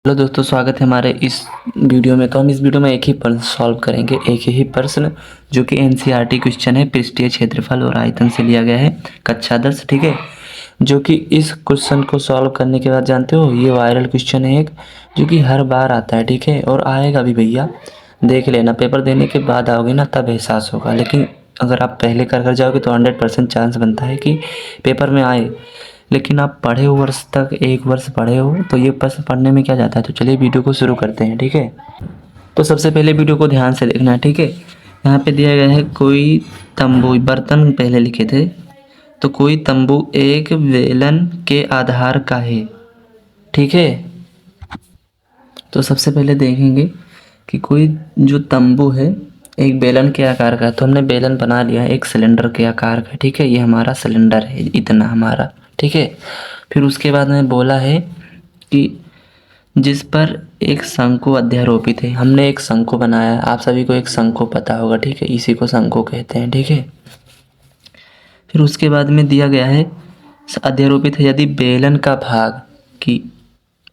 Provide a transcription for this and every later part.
Hello दोस्तों, स्वागत है हमारे इस वीडियो में। तो हम इस वीडियो में एक ही प्रश्न सॉल्व करेंगे, एक ही प्रश्न जो कि एनसीईआरटी क्वेश्चन है, पृष्ठीय क्षेत्रफल और आयतन से लिया गया है, कक्षा 10। ठीक है, जो कि इस क्वेश्चन को सॉल्व करने के बाद जानते हो ये वायरल क्वेश्चन है एक, जो कि हर बार आता है। ठीक है, और आएगा भी भैया, देख लेना, पेपर देने के बाद आओगे ना तब एहसास होगा। लेकिन अगर आप पहले कर जाओगे तो 100% चांस बनता है कि पेपर में आए। लेकिन आप पढ़े हो वर्ष तक, एक वर्ष पढ़े हो तो ये प्रश्न पढ़ने में क्या जाता है। तो चलिए वीडियो को शुरू करते हैं। ठीक है, तो सबसे पहले वीडियो को ध्यान से देखना है। ठीक है, यहाँ पे दिया गया है कोई तंबू, बर्तन पहले लिखे थे, तो कोई तंबू एक बेलन के आधार का है। ठीक है, तो सबसे पहले देखेंगे कि कोई जो तंबू है एक बेलन के आकार का है। तो हमने बेलन बना लिया है एक सिलेंडर के आकार का। ठीक है, ये हमारा सिलेंडर है, इतना हमारा। ठीक है, फिर उसके बाद में बोला है कि जिस पर एक शंकु अध्यारोपित है। हमने एक शंकु बनाया, आप सभी को एक शंकु पता होगा। ठीक है, इसी को शंकु कहते हैं। ठीक है, फिर उसके बाद में दिया गया है अध्यारोपित है यदि बेलन का भाग की,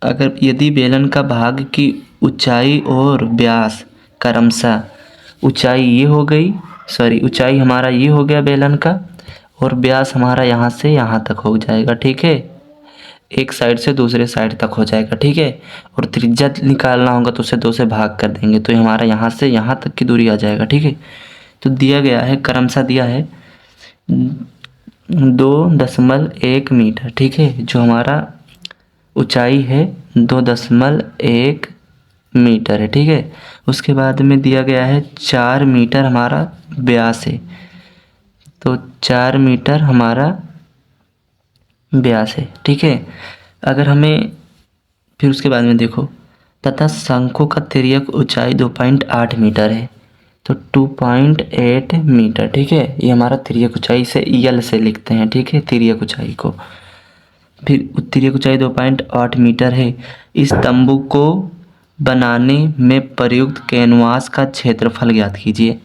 अगर यदि बेलन का भाग की ऊंचाई और व्यास क्रमशः, ऊंचाई ये हो गई, ऊंचाई हमारा ये हो गया बेलन का, और व्यास हमारा यहाँ से यहाँ तक हो जाएगा। ठीक है, एक साइड से दूसरे साइड तक हो जाएगा। ठीक है, और त्रिज्या निकालना होगा तो उसे 2 से भाग कर देंगे, तो हमारा यहाँ से यहाँ तक की दूरी आ जाएगा। ठीक है, तो दिया गया है क्रमशः दिया है 2.1 मीटर। ठीक है, जो हमारा ऊंचाई है 2.1 मीटर है। ठीक है, उसके बाद में दिया गया है 4 मीटर हमारा व्यास है, तो 4 मीटर हमारा व्यास है। ठीक है, अगर हमें फिर उसके बाद में देखो, तथा शंकु का तिर्यक ऊंचाई 2.8 मीटर है, तो 2.8 मीटर। ठीक है, ये हमारा तिर्यक ऊंचाई से यल से लिखते हैं। ठीक है, तिर्यक ऊंचाई को, फिर तिर्यक ऊंचाई 2.8 मीटर है। इस तंबू को बनाने में प्रयुक्त कैनवास का क्षेत्रफल ज्ञात कीजिए।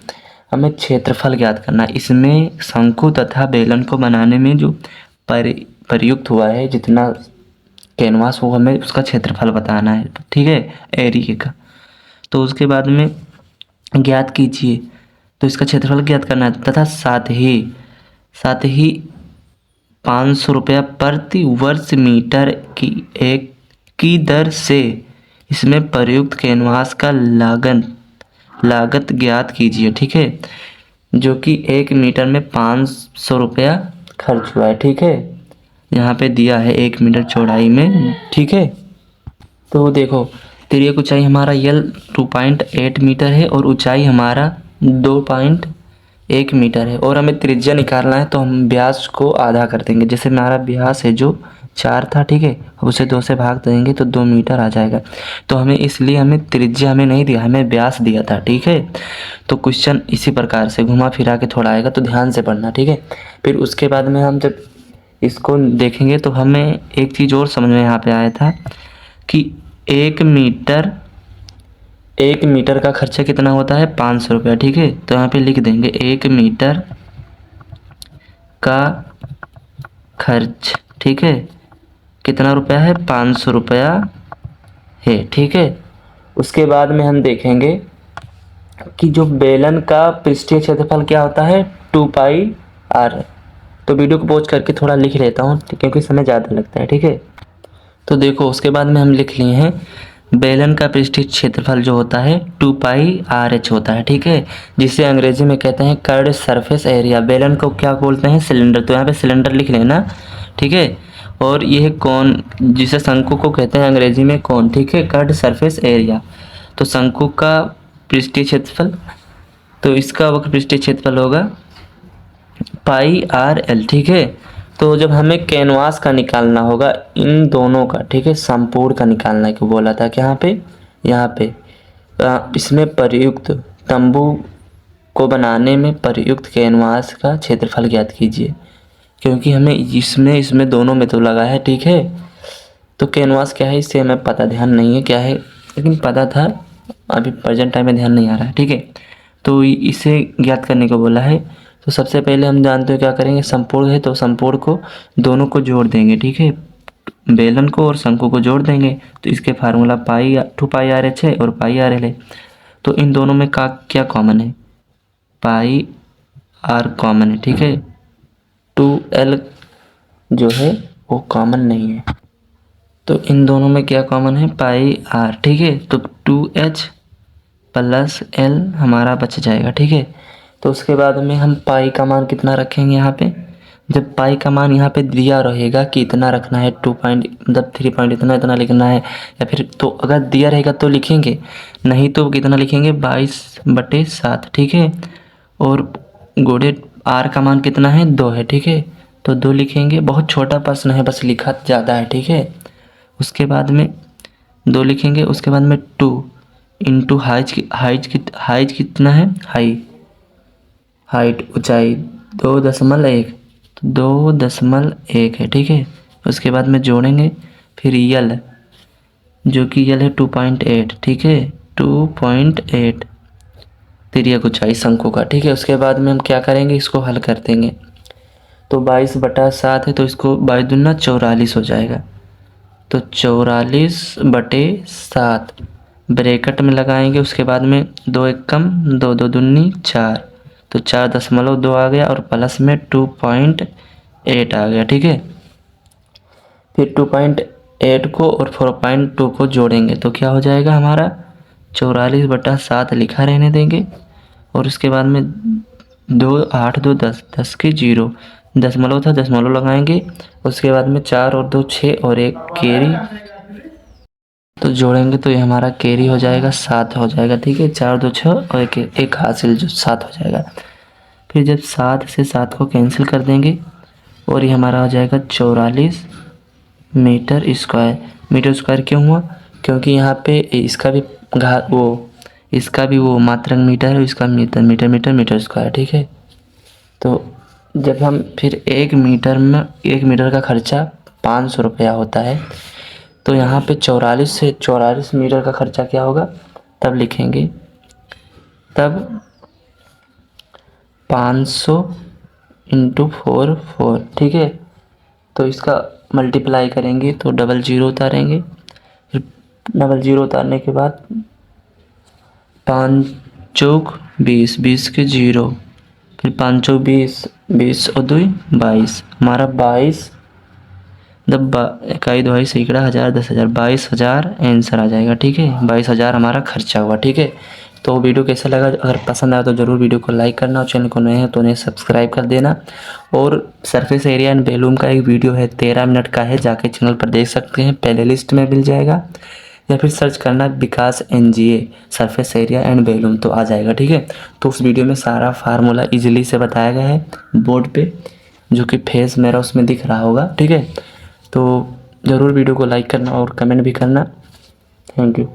हमें क्षेत्रफल ज्ञात करना है। इसमें शंकु तथा बेलन को बनाने में जो प्रयुक्त हुआ है, जितना कैनवास हो, हमें उसका क्षेत्रफल बताना है। ठीक है, एरिया का। तो उसके बाद में ज्ञात कीजिए, तो इसका क्षेत्रफल ज्ञात करना है, तथा साथ ही 500 रुपया प्रति वर्ष मीटर की दर से इसमें प्रयुक्त कैनवास का लागत ज्ञात कीजिए। ठीक है, जो कि 1 मीटर में 500 रुपया खर्च हुआ है। ठीक है, यहाँ पे दिया है 1 मीटर चौड़ाई में। ठीक है, तो देखो तिर्यक ऊंचाई हमारा यल 2.8 मीटर है और ऊंचाई हमारा 2.1 मीटर है, और हमें त्रिज्या निकालना है। तो हम व्यास को आधा कर देंगे। जैसे हमारा व्यास है जो 4 था, ठीक है, अब उसे 2 से भाग देंगे तो 2 मीटर आ जाएगा। तो हमें इसलिए हमें त्रिज्या हमें नहीं दिया, हमें व्यास दिया था। ठीक है, तो क्वेश्चन इसी प्रकार से घुमा फिरा के थोड़ा आएगा, तो ध्यान से पढ़ना। ठीक है, फिर उसके बाद में हम जब इसको देखेंगे तो हमें एक चीज़ और समझ में यहाँ पे आया था कि 1 मीटर का खर्चा कितना होता है, 500 रुपया। ठीक है, तो यहाँ पे लिख देंगे 1 मीटर का खर्च। ठीक है, कितना रुपया है, 500 रुपया है। ठीक है, उसके बाद में हम देखेंगे कि जो बेलन का पृष्ठीय क्षेत्रफल क्या होता है, 2πr। तो वीडियो को पॉज करके थोड़ा लिख लेता हूँ क्योंकि समय ज़्यादा लगता है। ठीक है, तो देखो उसके बाद में हम लिख लिए हैं बेलन का पृष्ठीय क्षेत्रफल जो होता है 2πRh होता है। ठीक है, जिसे अंग्रेजी में कहते हैं कर्ड सरफेस एरिया। बेलन को क्या बोलते हैं, सिलेंडर। तो यहाँ पे सिलेंडर लिख लेना। ठीक है, और यह कोन, जिसे शंकु को कहते हैं अंग्रेजी में कोन। ठीक है, कर्ड सरफेस एरिया। तो शंकु का पृष्ठीय क्षेत्रफल, तो इसका वक्र पृष्ठीय क्षेत्रफल होगा πRL। ठीक है, तो जब हमें कैनवास का निकालना होगा इन दोनों का, ठीक है, संपूर्ण का निकालना है, क्यों बोला था कि यहाँ पे इसमें प्रयुक्त तंबू को बनाने में प्रयुक्त कैनवास का क्षेत्रफल ज्ञात कीजिए, क्योंकि हमें इसमें दोनों में तो लगा है। ठीक है, तो कैनवास क्या है इससे हमें पता, ध्यान नहीं है क्या है, लेकिन पता था, अभी प्रेजेंट टाइम में ध्यान नहीं आ रहा है। ठीक है, तो इसे ज्ञात करने को बोला है। तो सबसे पहले हम जानते हो क्या करेंगे, संपूर्ण है तो संपूर्ण को दोनों को जोड़ देंगे। ठीक है, बेलन को और शंकु को जोड़ देंगे तो इसके फार्मूला पाई 2πr/h है और πr/l है। तो इन दोनों में का क्या कॉमन है, पाई आर कॉमन है, ठीक है। 2l जो है वो कॉमन नहीं है, तो इन दोनों में क्या कॉमन है, पाई आर, ठीक है। तो 2h प्लस l हमारा बच जाएगा, ठीक है। तो उसके बाद में हम पाई का मान कितना रखेंगे यहाँ पे, जब पाई का मान यहाँ पे दिया रहेगा कि इतना रखना है, 2 पॉइंट मतलब 3 पॉइंट इतना इतना लिखना है, या फिर तो अगर दिया रहेगा तो लिखेंगे, नहीं तो कितना लिखेंगे 22/7, ठीक है। और गुणे आर का मान कितना है 2 है, ठीक है, तो 2 लिखेंगे। बहुत छोटा प्रश्न है, बस लिखा ज़्यादा है, ठीक है। उसके बाद में 2 लिखेंगे, उसके बाद में 2 इंटू हाइट कितना है, हाइट ऊंचाई 2.1, तो 2.1 है, ठीक है। उसके बाद में जोड़ेंगे फिर यल, जो कि यल है 2.8, ठीक है, 2.8 तिर्यक ऊंचाई शंकु का, ठीक है। उसके बाद में हम क्या करेंगे, इसको हल कर देंगे। तो 22/7 है, तो इसको 22 दूना 44 हो जाएगा, तो 44/7 ब्रैकेट में लगाएंगे। उसके बाद में 2 एक कम 2 2 दूनी 4, तो 4.2 आ गया और प्लस में 2.8 आ गया, ठीक है। फिर 2.8 को और 4.2 को जोड़ेंगे तो क्या हो जाएगा हमारा 44/7 लिखा रहने देंगे। और उसके बाद में 2 8 2 10 10 के 0 दशमलव था, दशमलव लगाएंगे। उसके बाद में 4 और 2 6 और 1 कैरी, तो जोड़ेंगे तो ये हमारा कैरी हो जाएगा 7 हो जाएगा, ठीक है। 4 2 6 और एक हासिल जो 7 हो जाएगा। फिर जब 7 से 7 को कैंसिल कर देंगे और ये हमारा हो जाएगा 44 मीटर स्क्वायर। मीटर स्क्वायर क्यों हुआ, क्योंकि यहाँ पे इसका भी वो मात्रक मीटर है, इसका मीटर स्क्वायर, ठीक है। तो जब हम फिर 1 मीटर का खर्चा 500 रुपया होता है, तो यहाँ पे 44 मीटर का खर्चा क्या होगा, तब लिखेंगे, तब 500 इंटू 4, ठीक है। तो इसका मल्टीप्लाई करेंगे तो 00 उतारेंगे, फिर 00 उतारने के बाद 5 चौक 20 20 के 0, फिर 5 चौक 20 20 और 2 22, हमारा 22 इकाई 2 सैकड़ा 1000 10,000 22,000 आंसर आ जाएगा, ठीक है। 22,000 हमारा खर्चा हुआ, ठीक है। तो वीडियो कैसा लगा, अगर पसंद आया तो ज़रूर वीडियो को लाइक करना, और चैनल को नए हैं तो उन्हें सब्सक्राइब कर देना। और सरफेस एरिया एंड वॉल्यूम का एक वीडियो है 13 मिनट का है, जाके चैनल पर देख सकते हैं, प्ले लिस्ट में मिल जाएगा, या फिर सर्च करना विकास NGA surface area and volume तो आ जाएगा, ठीक है। तो उस वीडियो में सारा फार्मूला ईजिली से बताया गया है बोर्ड पे, जो कि फेस मेरा उसमें दिख रहा होगा, ठीक है। तो ज़रूर वीडियो को लाइक करना और कमेंट भी करना। Thank you.